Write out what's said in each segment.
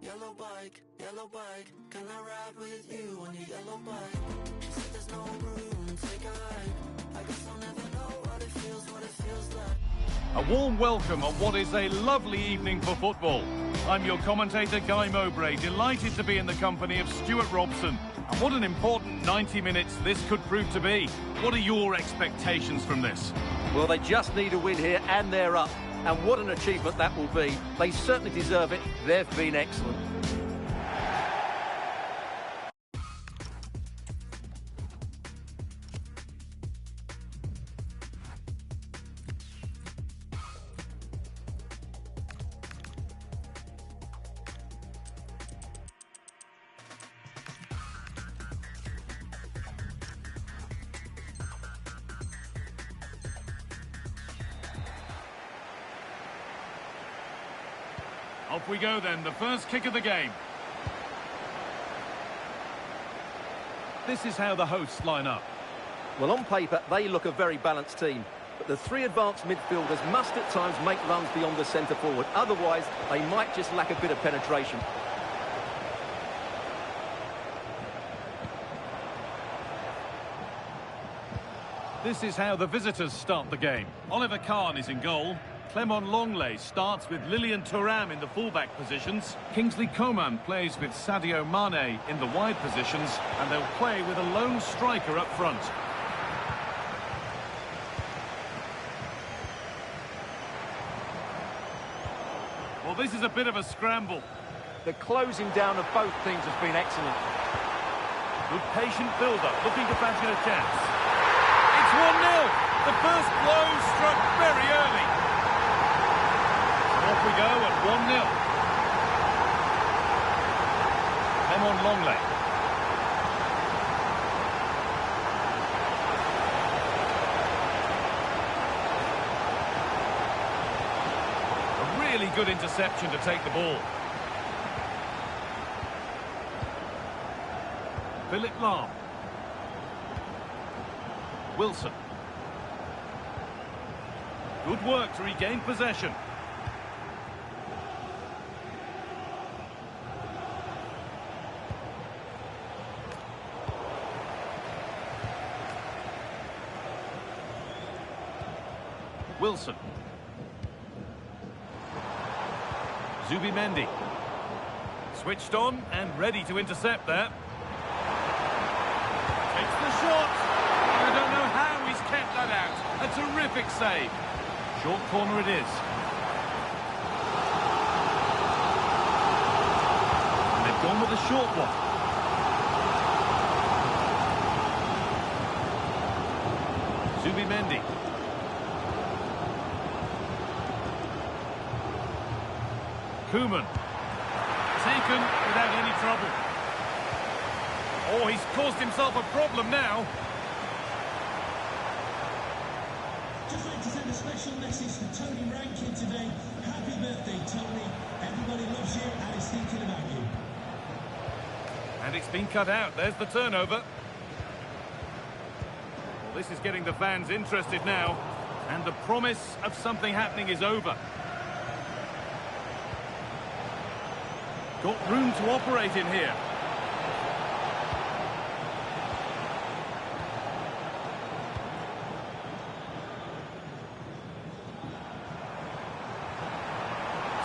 yellow bike. Can I ride with you on your yellow bike? She said there's no room, take a hike. I guess I'll never know what it feels like. A warm welcome on what is a lovely evening for football. I'm your commentator, Guy Mowbray, delighted to be in the company of Stuart Robson. And what an important 90 minutes this could prove to be. What are your expectations from this? Well, they just need a win here and they're up. And what an achievement that will be. They certainly deserve it. They've been excellent. Off we go then, the first kick of the game. This is how the hosts line up. Well, on paper, they look a very balanced team. But the three advanced midfielders must at times make runs beyond the centre forward. Otherwise, they might just lack a bit of penetration. This is how the visitors start the game. Oliver Kahn is in goal. Clement Longley starts with Lilian Thuram in the fullback positions. Kingsley Coman plays with Sadio Mane in the wide positions, and they'll play with a lone striker up front. Well, this is a bit of a scramble. The closing down of both teams has been excellent. Good patient build-up, looking to fancy a chance. It's 1-0. The first blow struck very early. Off we go at 1-0. Clement Longley. A really good interception to take the ball. Philip Lahm. Wilson. Good work to regain possession. Wilson. Zubimendi. Switched on and ready to intercept there. Takes the shot. I don't know how he's kept that out. A terrific save. Short corner it is. And they've gone with a short one. Zubimendi. Koeman, taken without any trouble. Oh, he's caused himself a problem now. Just like to send a special message to Tony Rankin today. Happy birthday, Tony. Everybody loves you and is thinking about you. And it's been cut out. There's the turnover. Well, this is getting the fans interested now. And the promise of something happening is over. Got room to operate in here.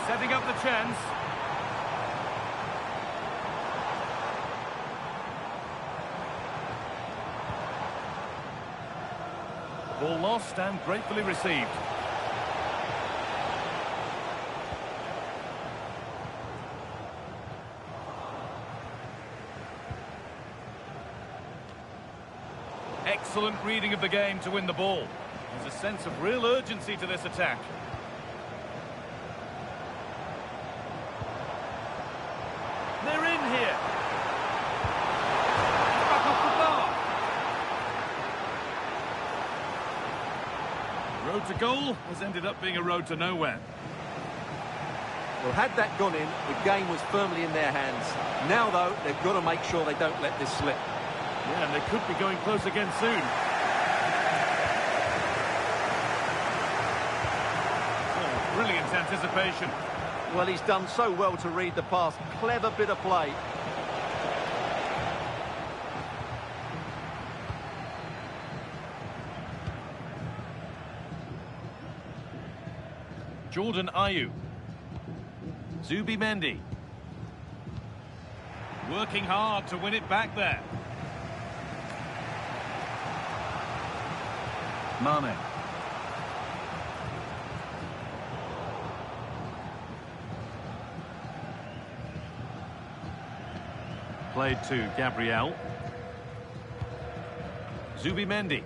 Setting up the chance. Ball lost and gratefully received. Excellent reading of the game to win the ball. There's a sense of real urgency to this attack. They're in here. Back off the bar. Road to goal has ended up being a road to nowhere. Well, had that gone in, the game was firmly in their hands. Now, though, they've got to make sure they don't let this slip. Yeah, and they could be going close again soon. Oh, brilliant anticipation. Well, he's done so well to read the pass. Clever bit of play. Jordan Ayew. Zubimendi. Working hard to win it back there. Mane. Played to Gabriel. Zubimendi.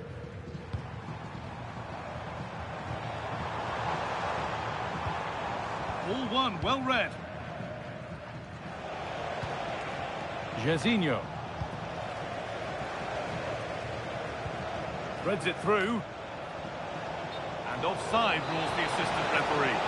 All one, well read. Jairzinho. Threads it through. And offside rules the assistant referee.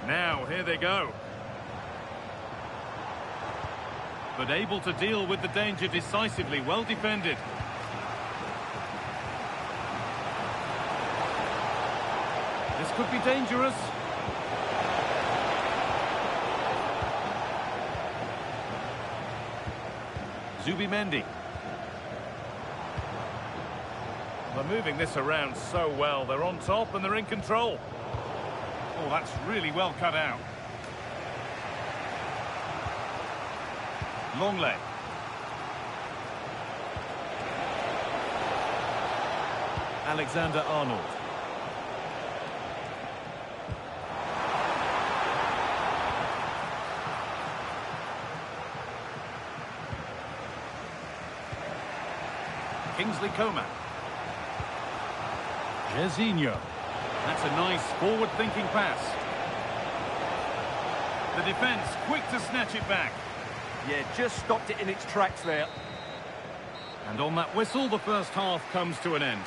Now, here they go. But able to deal with the danger decisively, well defended. This could be dangerous. Zubimendi. They're moving this around so well. They're on top and they're in control. Oh, that's really well cut out. Longley. Alexander-Arnold. Kingsley Coman. Jairzinho. That's a nice forward-thinking pass. The defence quick to snatch it back. Yeah, just stopped it in its tracks there. And on that whistle, the first half comes to an end.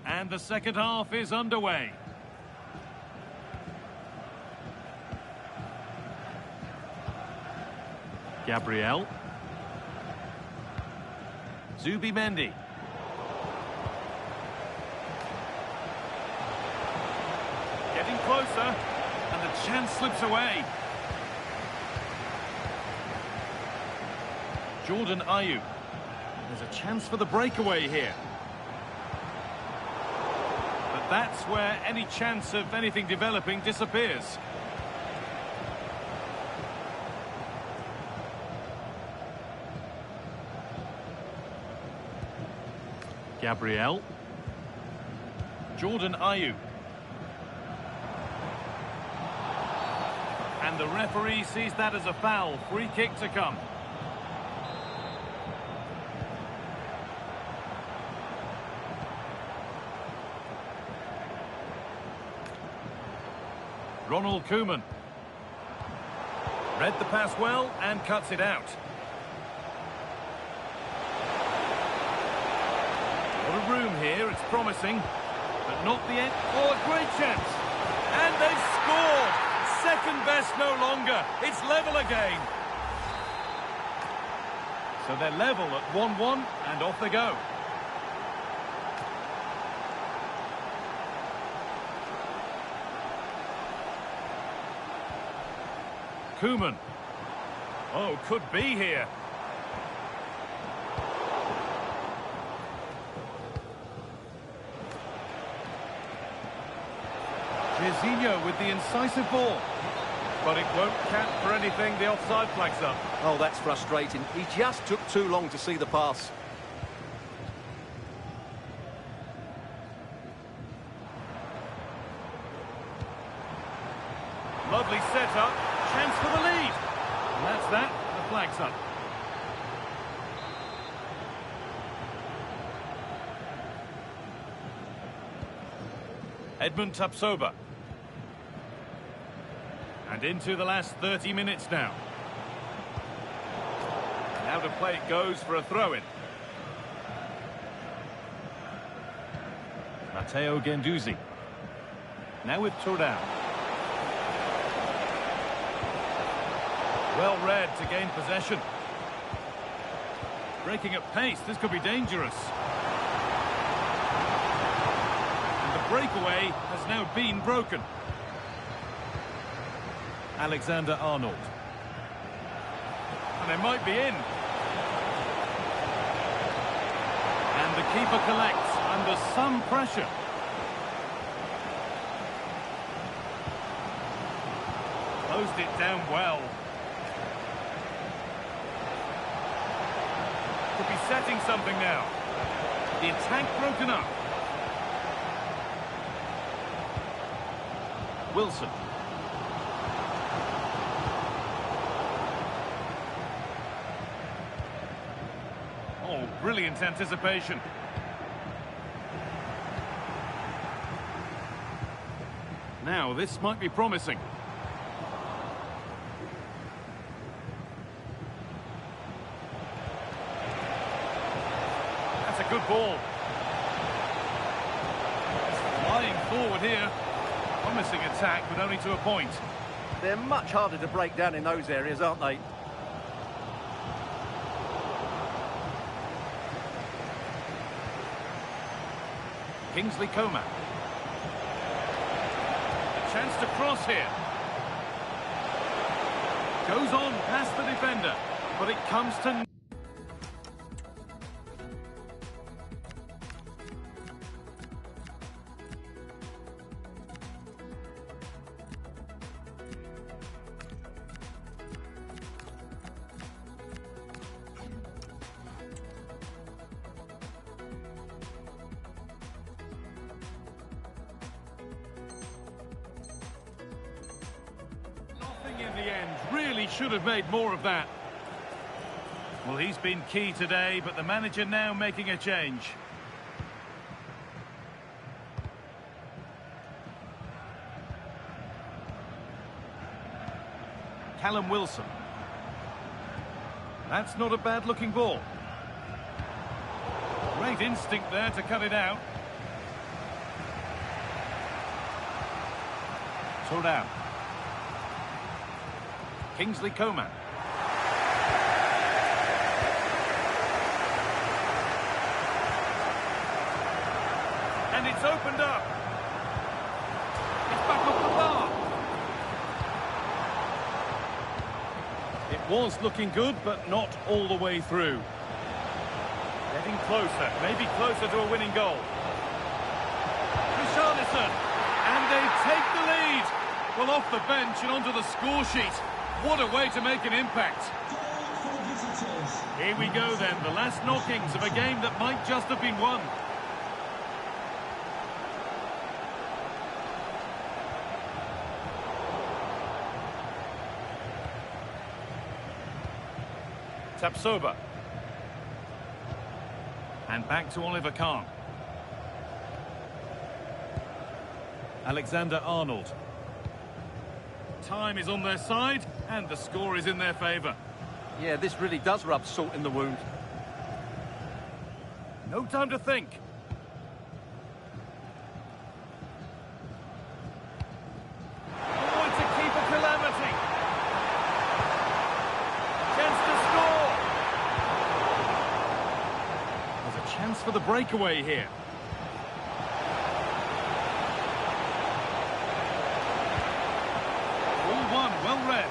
And the second half is underway. Gabriel. Zubimendi. Getting closer, and the chance slips away. Jordan Ayew. There's a chance for the breakaway here. But that's where any chance of anything developing disappears. Gabriel. Jordan Ayew. And the referee sees that as a foul. Free kick to come. Ronald Koeman. Read the pass well and cuts it out. A lot of room here, it's promising, but not the end. Oh, a great chance! And they've scored! Second best no longer. It's level again. So they're level at 1-1 and off they go. Koeman. Oh, could be here. Jairzinho with the incisive ball. But it won't count for anything, the offside flag's up. Oh, that's frustrating. He just took too long to see the pass. Lovely setup, chance for the lead. And that's that, the flag's up. Edmund Tapsoba. And into the last 30 minutes now. Now to play it goes for a throw-in. Matteo Guendouzi. Now with Thuram. Well read to gain possession. Breaking at pace, this could be dangerous. And the breakaway has now been broken. Alexander-Arnold. And they might be in. And the keeper collects under some pressure. Closed it down well. Could be setting something now. The attack broken up. Wilson. Oh, brilliant anticipation. Now, this might be promising. That's a good ball. Flying forward here. Promising attack, but only to a point. They're much harder to break down in those areas, aren't they? Kingsley Coman. A chance to cross here. Goes on past the defender, but it comes to... in the end, really should have made more of that. Well, he's been key today, but the manager now making a change. Callum Wilson. That's not a bad-looking ball. Great instinct there to cut it out. Thuram. Kingsley Coman. And it's opened up. It's back off the bar. It was looking good, but not all the way through. Getting closer, maybe closer to a winning goal. Richarlison. And they take the lead. Well, off the bench and onto the score sheet. What a way to make an impact. Here we go then, the last knockings of a game that might just have been won. Tapsoba. And back to Oliver Kahn. Alexander-Arnold. Time is on their side, and the score is in their favour. Yeah, this really does rub salt in the wound. No time to think. Oh, it's a keeper calamity. Chance to score. There's a chance for the breakaway here. Well read.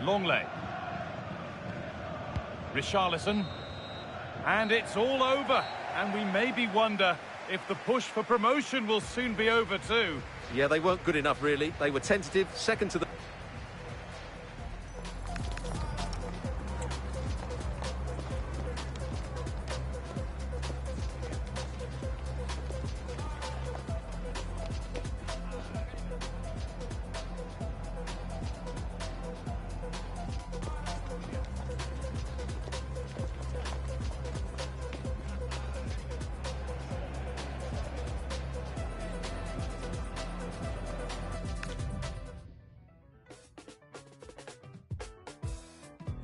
Longley. Richarlison. And it's all over. And we maybe wonder if the push for promotion will soon be over too. Yeah, they weren't good enough, really. They were tentative, second to the...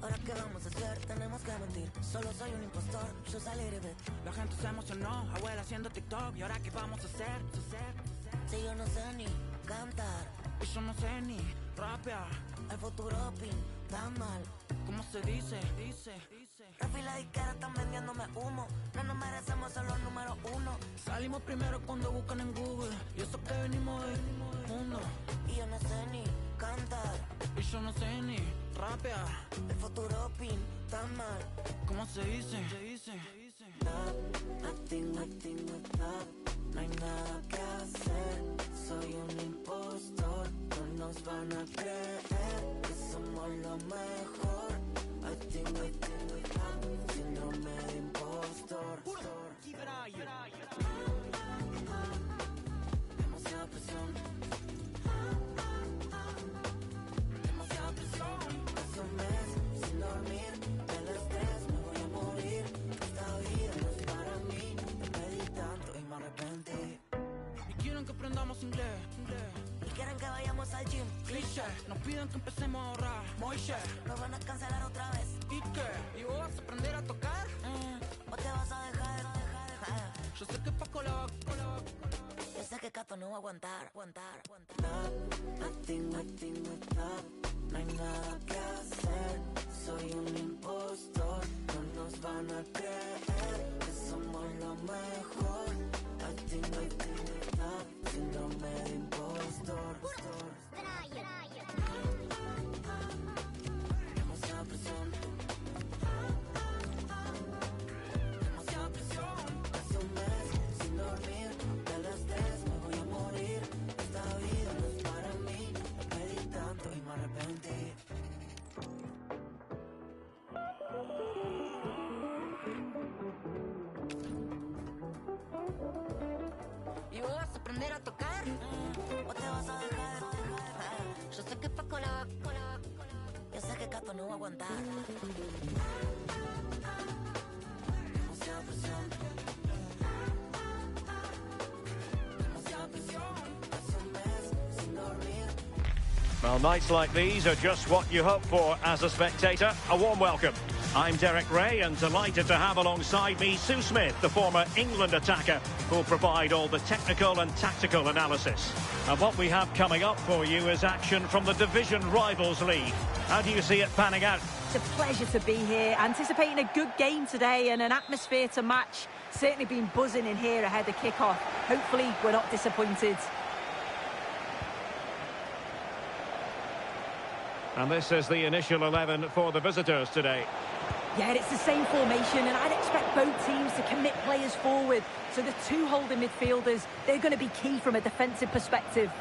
Ahora qué vamos a hacer, tenemos que mentir. Solo soy un impostor, yo salí de bed. La gente se emocionó, abuela haciendo TikTok. ¿Y ahora qué vamos a hacer? Si yo no sé ni cantar, Y yo no sé ni rapear. el futuro pinta mal. ¿Cómo se dice? Rafi y la disquera están vendiéndome humo. No nos merecemos ser los número uno. Salimos primero cuando buscan en Google. Y eso que venimos del mundo. Y yo no sé ni cantar, Y yo no sé ni rapear. el futuro pinta mal. ¿Cómo se dice? Nothing with love. No hay nada que hacer. Soy un impostor. No nos van a creer que somos lo mejor. I think with love. Síndrome de impostor. Demasiada presión. Demasiada presión. Hace un mes sin dormir. Del estrés me voy a morir. Esta vida no es para mí. Me pedí tanto y me arrepentí. Y quieren que aprendamos inglés. Y quieren que vayamos al gym. Cliché, nos piden que empecemos a ahorrar. Moishe, Nos van a cancelar otra vez. ¿y qué? ¿Y vos vas a aprender a tocar? O te vas a dejar. Yo sé que Paco la va. Yo sé que Cato no va a aguantar. Nothing with love. No hay nada que hacer. Soy un impostor. No nos van a creer que somos lo mejor. I think with love. Síndrome de impostor. Demasiada presión. Demasiada presión. Hace un mes sin dormir. Del estrés me voy a morir. Esta vida no es para mí. Me pedí tanto y me arrepentí. ¿Y vos vas a aprender a tocar? O te vas a dejar. Yo sé que Paco la va. Yo sé que Cato no va a aguantar. Demasiada presión. Demasiada presión. Hace un mes sin dormir. Well, nights like these are just what you hope for as a spectator. A warm welcome. I'm Derek Ray and delighted to have alongside me Sue Smith, the former England attacker, who'll provide all the technical and tactical analysis. And what we have coming up for you is action from the Division Rivals League. How do you see it panning out? It's a pleasure to be here, anticipating a good game today and an atmosphere to match. Certainly been buzzing in here ahead of kick-off. Hopefully we're not disappointed. And this is the initial 11 for the visitors today. Yeah, it's the same formation, and I'd expect both teams to commit players forward. So the two holding midfielders, they're going to be key from a defensive perspective.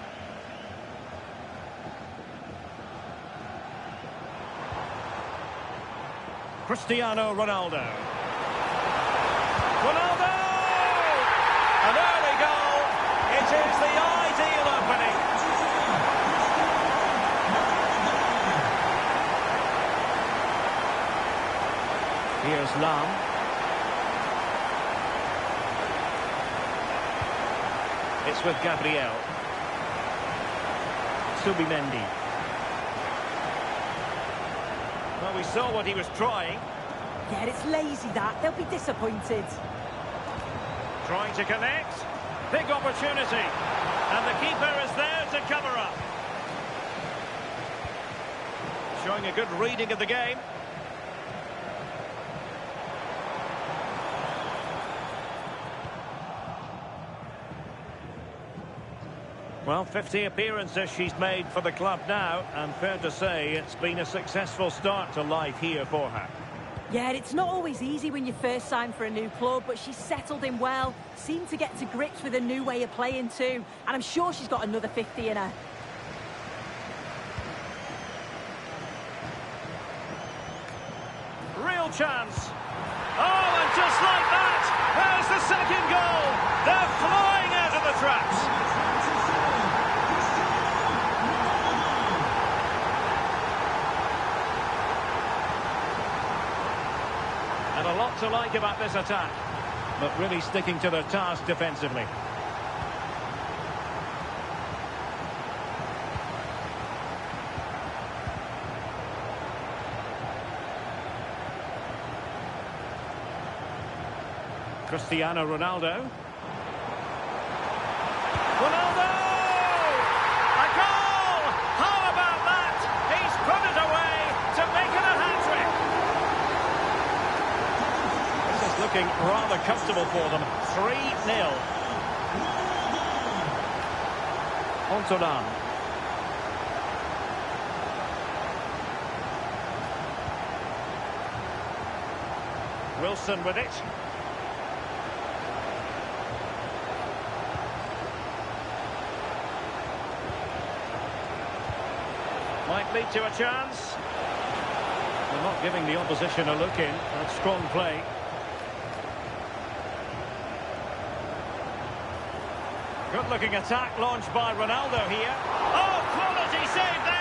Cristiano Ronaldo. Ronaldo! An early goal. It is the ideal opening. Here's Lam. It's with Gabriel. Subimendi. Well, we saw what he was trying. Yeah, it's lazy that. They'll be disappointed. Trying to connect. Big opportunity. And the keeper is there to cover up. Showing a good reading of the game. Well, 50 appearances she's made for the club now, and fair to say it's been a successful start to life here for her. Yeah, it's not always easy when you first sign for a new club, but she's settled in well, seemed to get to grips with a new way of playing too, and I'm sure she's got another 50 in her. Real chance. Oh, and just like that, there's the second goal. They're flying out of the traps. And a lot to like about this attack, but really sticking to their task defensively. Cristiano Ronaldo. Ronaldo! A goal! How about that? He's put it away to make it a hat-trick. This is looking rather comfortable for them. 3-0. Ontolan. Wilson with it. Might lead to a chance. They're not giving the opposition a look in. That's strong play. Good-looking attack launched by Ronaldo here. Oh, quality save there!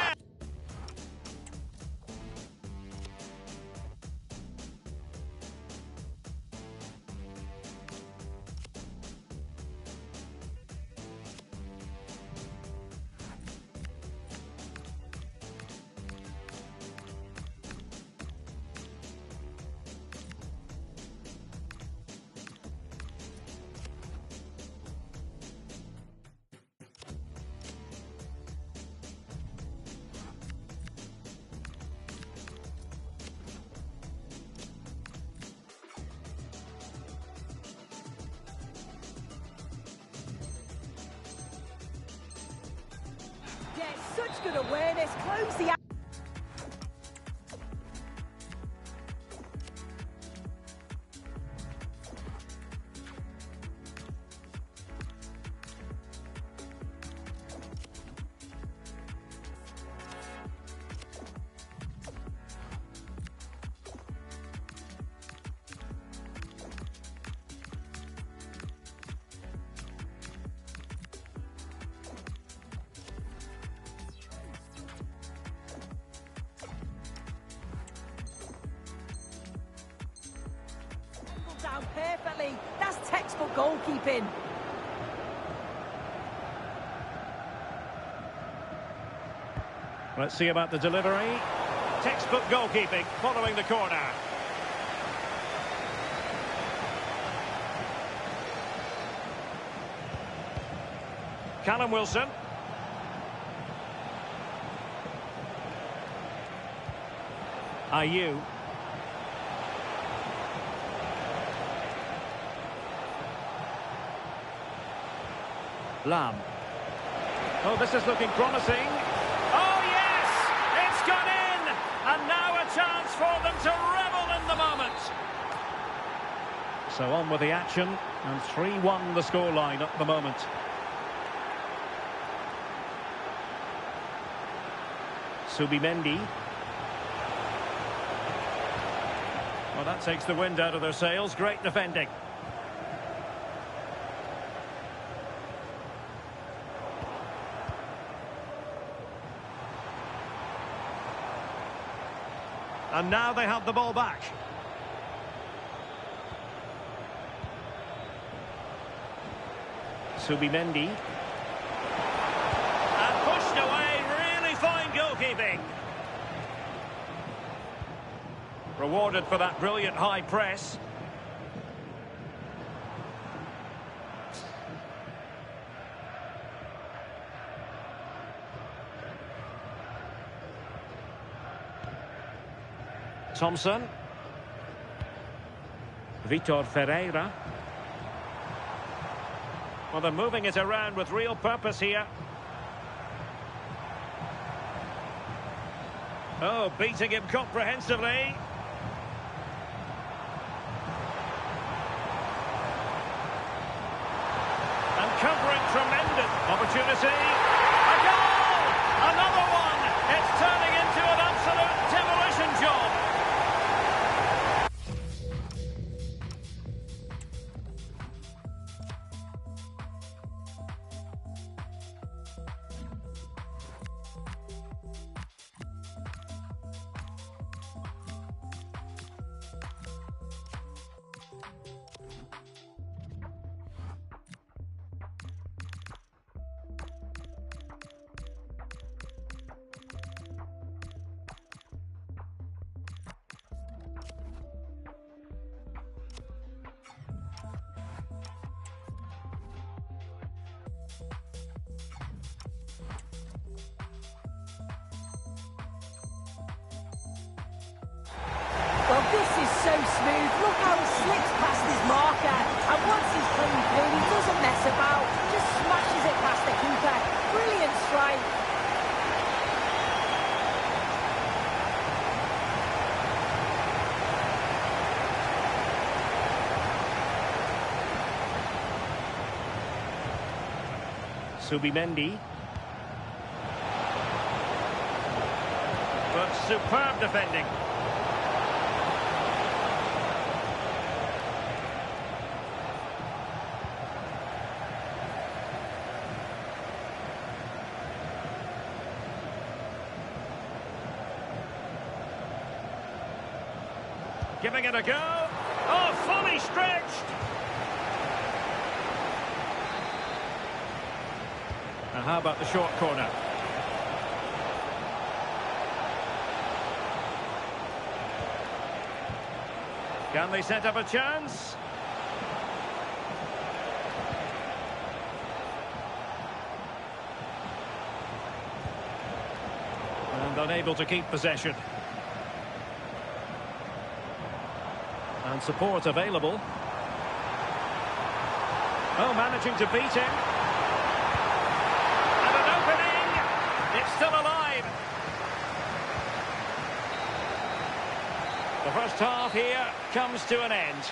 Yeah, such good awareness. Close the... down perfectly. That's textbook goalkeeping. Let's see about the delivery. Textbook goalkeeping following the corner. Callum Wilson. Ayew. Lam. Oh, this is looking promising. Oh, yes! It's gone in! And now a chance for them to revel in the moment. So on with the action. And 3-1 the scoreline at the moment. Subimendi. Well, that takes the wind out of their sails. Great defending. And now they have the ball back. Subimendi. And pushed away. Really fine goalkeeping. Rewarded for that brilliant high press. Thompson. Vitor Ferreira. Well, they're moving it around with real purpose here. Oh, beating him comprehensively. And covering tremendous opportunity. A goal! Another one! It's turning into an absolute demolition job. Well, this is so smooth. Look how he slips past his marker. And once he's clean, he doesn't mess about. Just smashes it past the keeper. Brilliant strike. Subimendi. But superb defending. Giving it a go. Oh, fully stretched. And how about the short corner? Can they set up a chance? And unable to keep possession. And support available. Oh, managing to beat him. And an opening. It's still alive. The first half here comes to an end.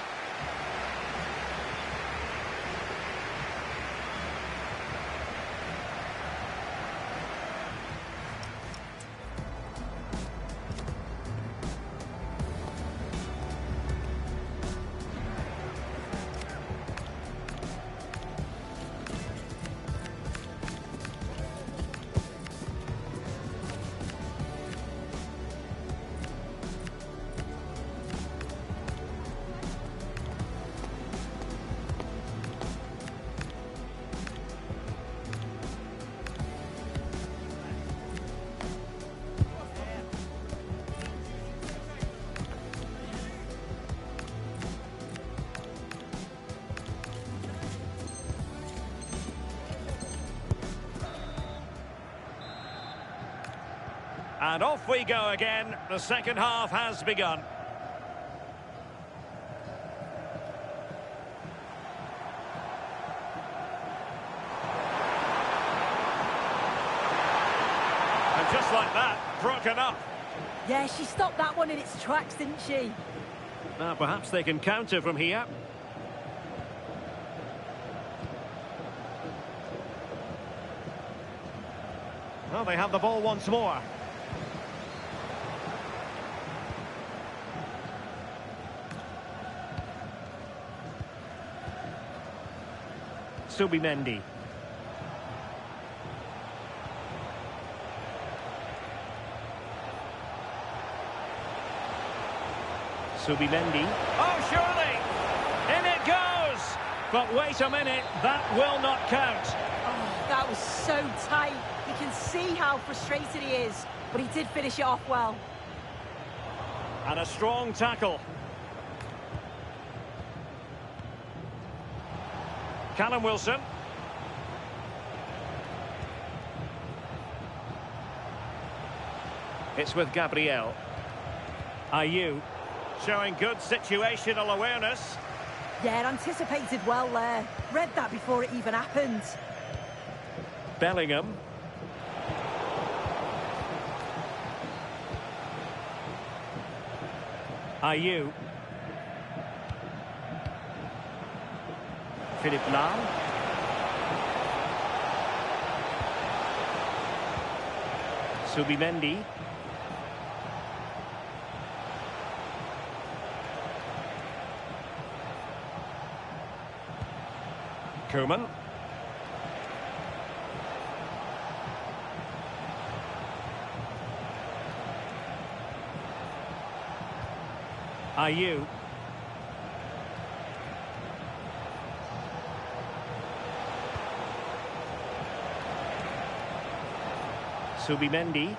And off we go again. The second half has begun. And just like that, broken up. Yeah, she stopped that one in its tracks, didn't she? Now perhaps they can counter from here. Well, they have the ball once more. Subimendi. Subimendi. Oh, surely! In it goes! But wait a minute, that will not count. Oh, that was so tight. You can see how frustrated he is, but he did finish it off well. And a strong tackle. Callum Wilson. It's with Gabriel. Ayew. Showing good situational awareness. Yeah, anticipated well there. Read that before it even happened. Bellingham. Ayew. Philippe Lahm. Subimendi. Koeman. Ayew. Subimendi.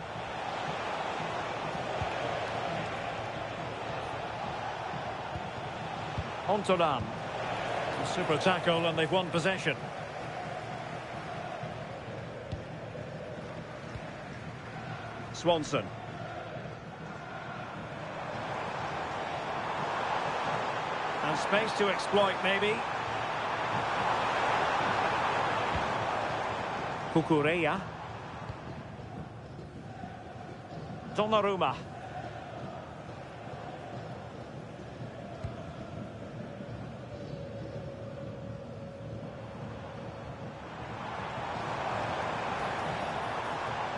Ontolan. A super tackle and they've won possession. Swanson. And space to exploit, maybe. Kukureya. Donnarumma.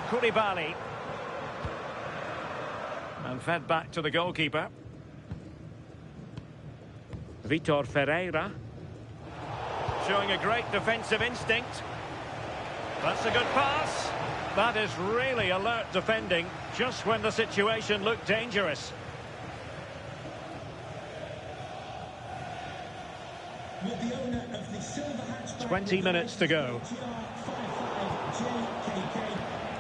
Koulibaly. And fed back to the goalkeeper. Vitor Ferreira. Showing a great defensive instinct. That's a good pass. That is really alert defending, just when the situation looked dangerous. With the owner of the silver hatchback 20 minutes to go.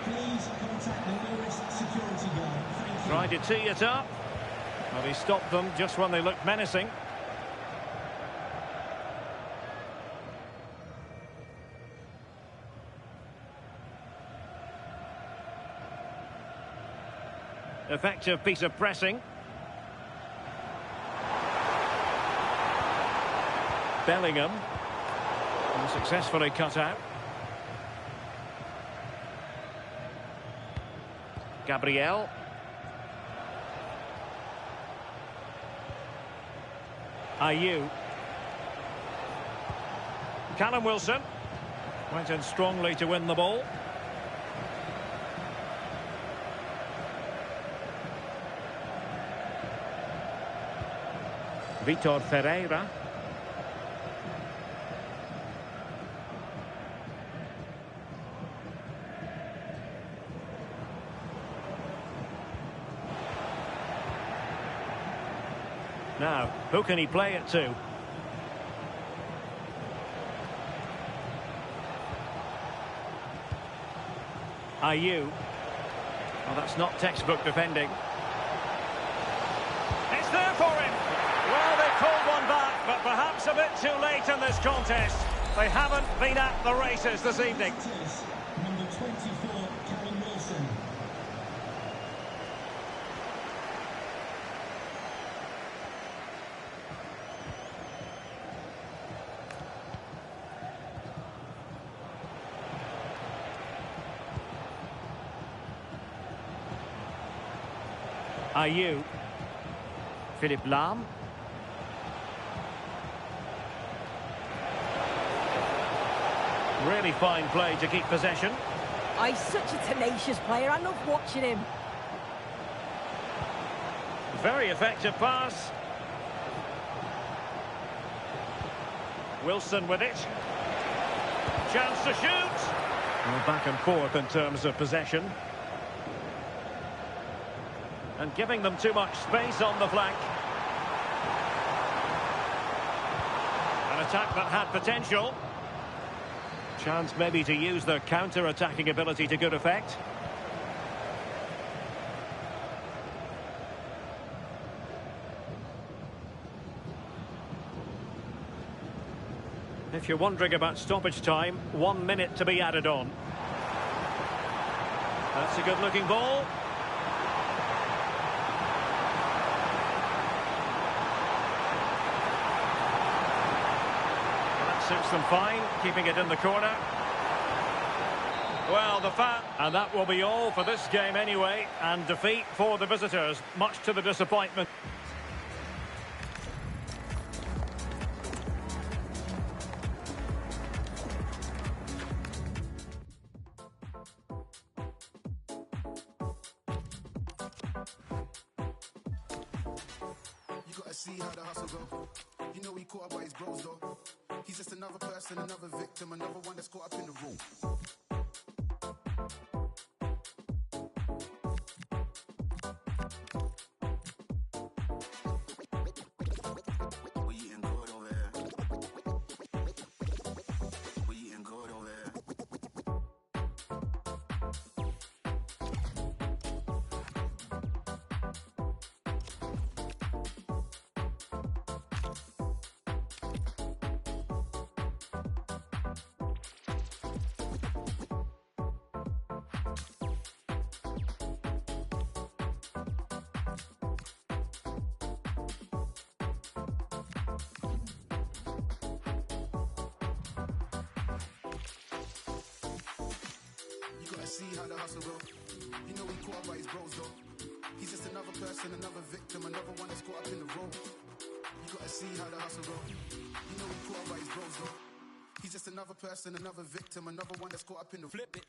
Please contact the nearest security guard. Thank you. Tried to tee it up. Well, he stopped them just when they looked menacing. Effective piece of pressing. Bellingham. And successfully cut out. Gabriel. Ayew. Callum Wilson. Went in strongly to win the ball. Vitor Ferreira. Now, who can he play it to? Ayew. Well, that's not textbook defending. It's there for him. Well, they called one back, but perhaps a bit too late in this contest. They haven't been at the races this evening. Number 24, Callum Wilson. Ayew. Philippe Lahm. Really fine play to keep possession. Oh, he's such a tenacious player. I love watching him. Very effective pass. Wilson with it. Chance to shoot. Well, back and forth in terms of possession. And giving them too much space on the flank. An attack that had potential. Chance maybe to use their counter-attacking ability to good effect. If you're wondering about stoppage time, 1 minute to be added on. That's a good-looking ball. Suits them fine, keeping it in the corner. Well, and that will be all for this game anyway, and defeat for the visitors, much to the disappointment. see how the hustle go. You know he caught up by his bros though. He's just another person, another victim, another one that's caught up in the room. See how the hustle go. You know he caught up by his bros though. He's just another person, another victim, another one that's caught up in the room. You gotta see how the hustle go. You know he caught up by his bros though. He's just another person, another victim, another one that's caught up in the flip it.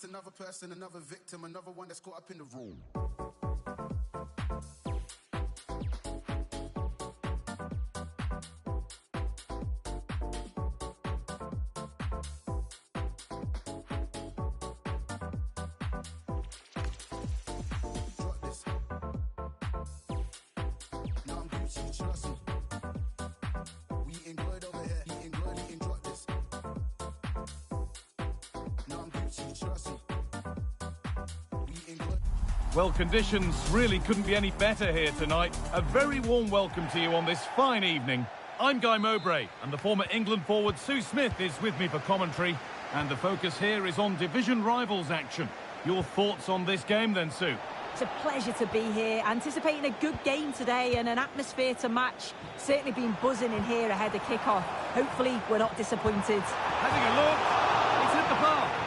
Another person, another victim, another one that's caught up in the room. Well, conditions really couldn't be any better here tonight. A very warm welcome to you on this fine evening. I'm Guy Mowbray, and the former England forward Sue Smith is with me for commentary. And the focus here is on division rivals action. Your thoughts on this game then, Sue? It's a pleasure to be here, anticipating a good game today and an atmosphere to match. Certainly been buzzing in here ahead of kick-off. Hopefully we're not disappointed. Having a look, it's hit the bar.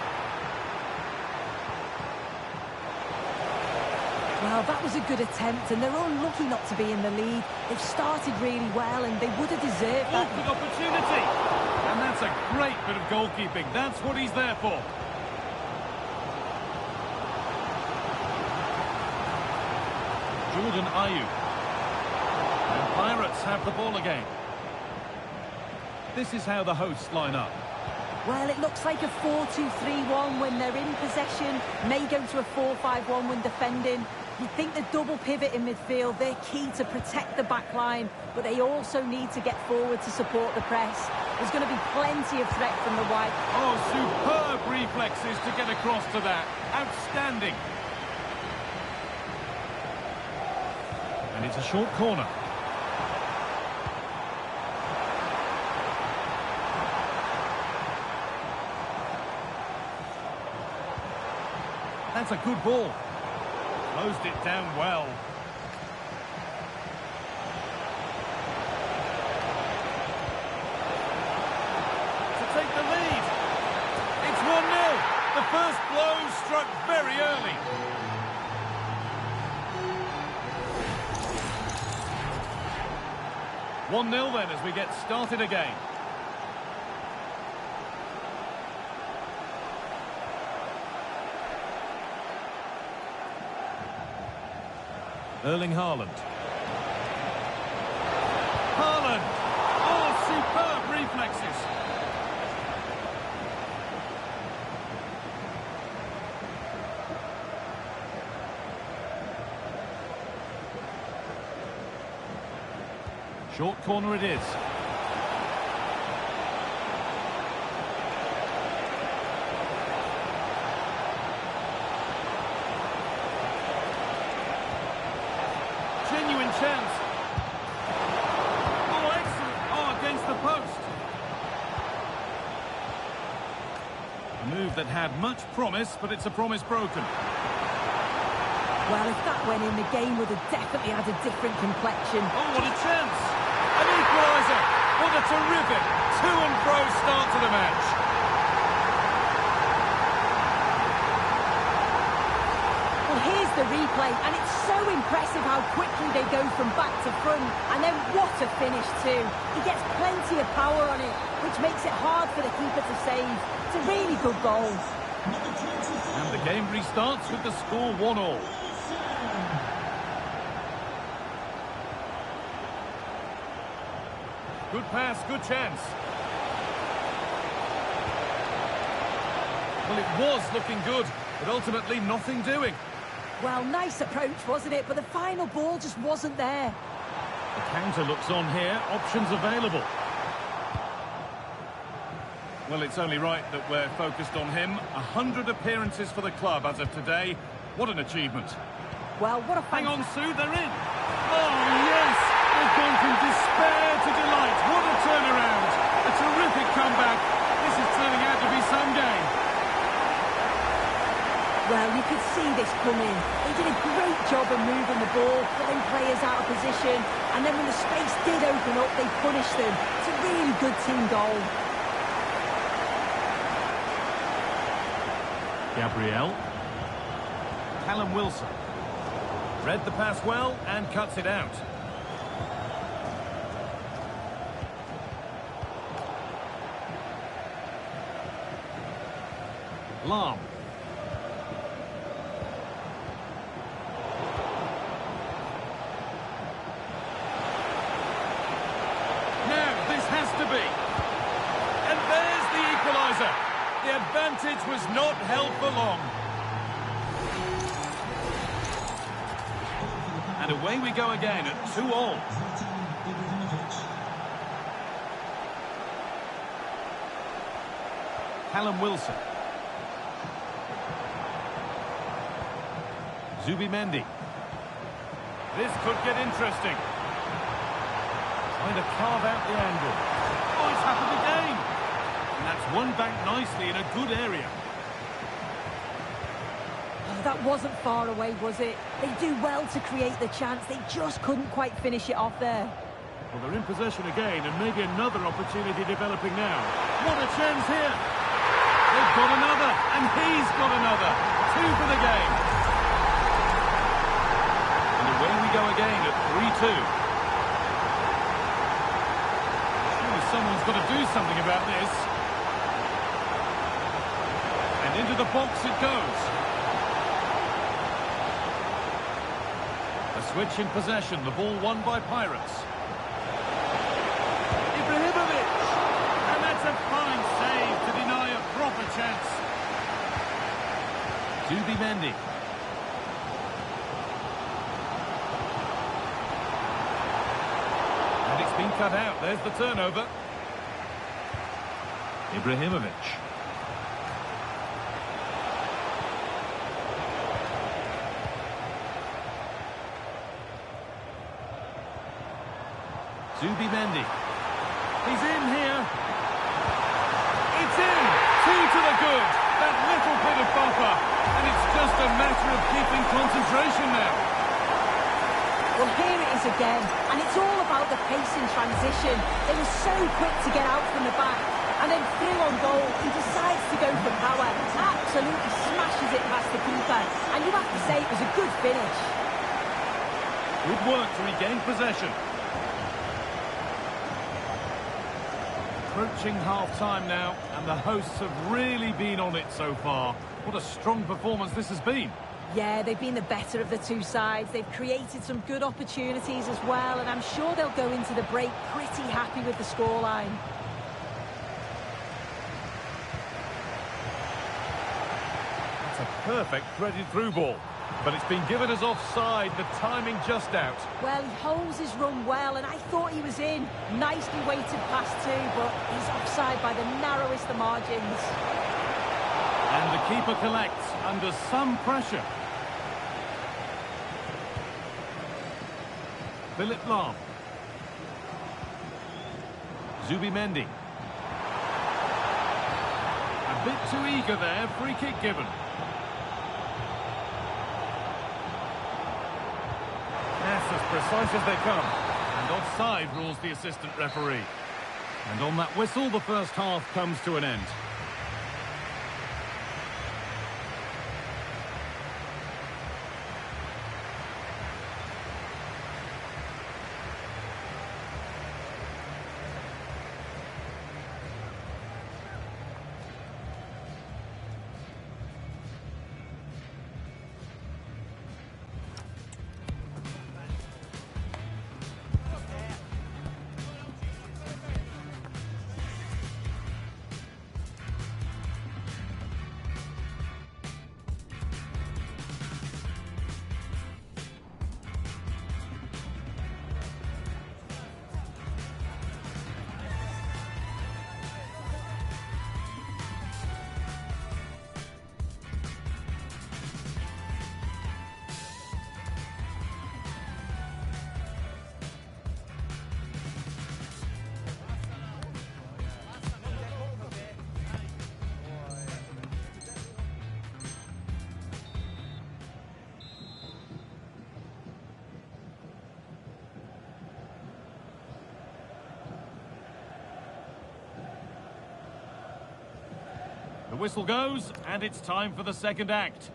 Well, that was a good attempt, and they're unlucky not to be in the lead. They've started really well, and they would have deserved that. Good opportunity. And that's a great bit of goalkeeping. That's what he's there for. Jordan Ayew. And Pirates have the ball again. This is how the hosts line up. Well, it looks like a 4-2-3-1 when they're in possession. May go to a 4-5-1 when defending. You'd think the double pivot in midfield, they're key to protect the back line, but they also need to get forward to support the press. There's going to be plenty of threat from the wide. Oh, superb reflexes to get across to that. Outstanding. And it's a short corner. That's a good ball. Closed it down well. first blow struck very early. One 0 then as we get started again. Erling Haaland. Haaland! Oh, superb reflexes. Short corner it is. Genuine chance. Oh, excellent. Oh, against the post. A move that had much promise, but it's a promise broken. Well, if that went in, the game would have definitely had a different complexion. Oh, what a chance! An equaliser! What a terrific to-and-fro start to the match. Well, here's the replay, and it's so impressive how quickly they go from back to front. And then what a finish too. He gets plenty of power on it, which makes it hard for the keeper to save. It's a really good goal. And the game restarts with the score 1-1. Good pass, good chance. Well, it was looking good, but ultimately nothing doing. Well, nice approach, wasn't it? But the final ball just wasn't there. The counter looks on here, options available. Well, it's only right that we're focused on him. 100 appearances for the club as of today. What an achievement. Well, what a Hang on, Sue, they're in. Oh, yes! They've gone from despair to delight. What a turnaround. A terrific comeback. This is turning out to be some game. Well, you could see this coming. They did a great job of moving the ball, pulling players out of position, and then when the space did open up, they punished them. It's a really good team goal. Gabriel. Callum Wilson. Read the pass well and cuts it out. Lam. Now, this has to be. And there's the equaliser. The advantage was not held for long. And away we go again at 2-2. Callum Wilson. Zubimendi. This could get interesting. Trying to carve out the angle. Oh, it's happened again. And that's won back nicely in a good area. Oh, that wasn't far away, was it? They do well to create the chance. They just couldn't quite finish it off there. Well, they're in possession again, and maybe another opportunity developing now. What a chance here. They've got another, and he's got another. 2 for the game. And away we go again at 3-2. Surely someone's got to do something about this. And into the box it goes. A switch in possession, the ball won by Pirates. Ibrahimovic! And that's a fine save to deny a proper chance. Zubimendi. And it's been cut out. There's the turnover. Ibrahimovic. Zubimendi. He's in here. It's in. 2 to the good. That little bit of buffer. And it's just a matter of keeping concentration now. Well, here it is again. And it's all about the pace in transition. They were so quick to get out from the back. And then through on goal, he decides to go for power. Absolutely smashes it past the keeper. And you have to say it was a good finish. Good work to regain possession. Approaching half-time now, and the hosts have really been on it so far. What a strong performance this has been. Yeah, they've been the better of the two sides. They've created some good opportunities as well, and I'm sure they'll go into the break pretty happy with the scoreline. That's a perfect threaded through ball. But it's been given as offside, the timing just out. Well, he holds his run well, and I thought he was in. Nicely weighted pass too, but he's offside by the narrowest of margins. And the keeper collects under some pressure. Philip Lahm. Zubimendi. A bit too eager there, free kick given. Yes, as precise as they come. And offside rules the assistant referee. And on that whistle, the first half comes to an end. The whistle goes, and it's time for the second act.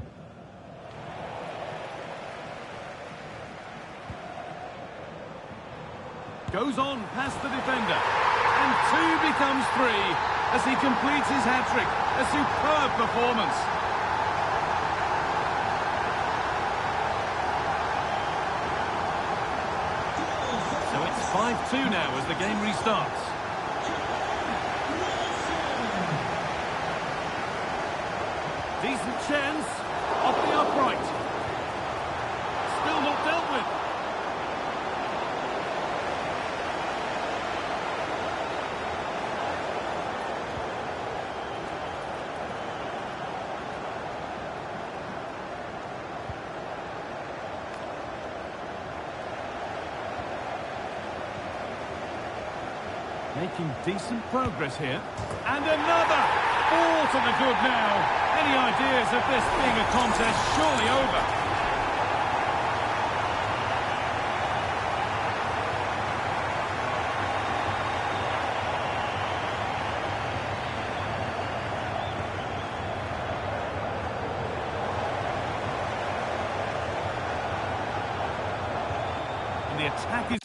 Goes on past the defender. And 2 becomes 3 as he completes his hat-trick. A superb performance. So it's 5-2 now as the game restarts. Decent chance, off the upright. Still not dealt with. Making decent progress here. And another! 4 to the good now. Any ideas of this being a contest surely over? And the attack is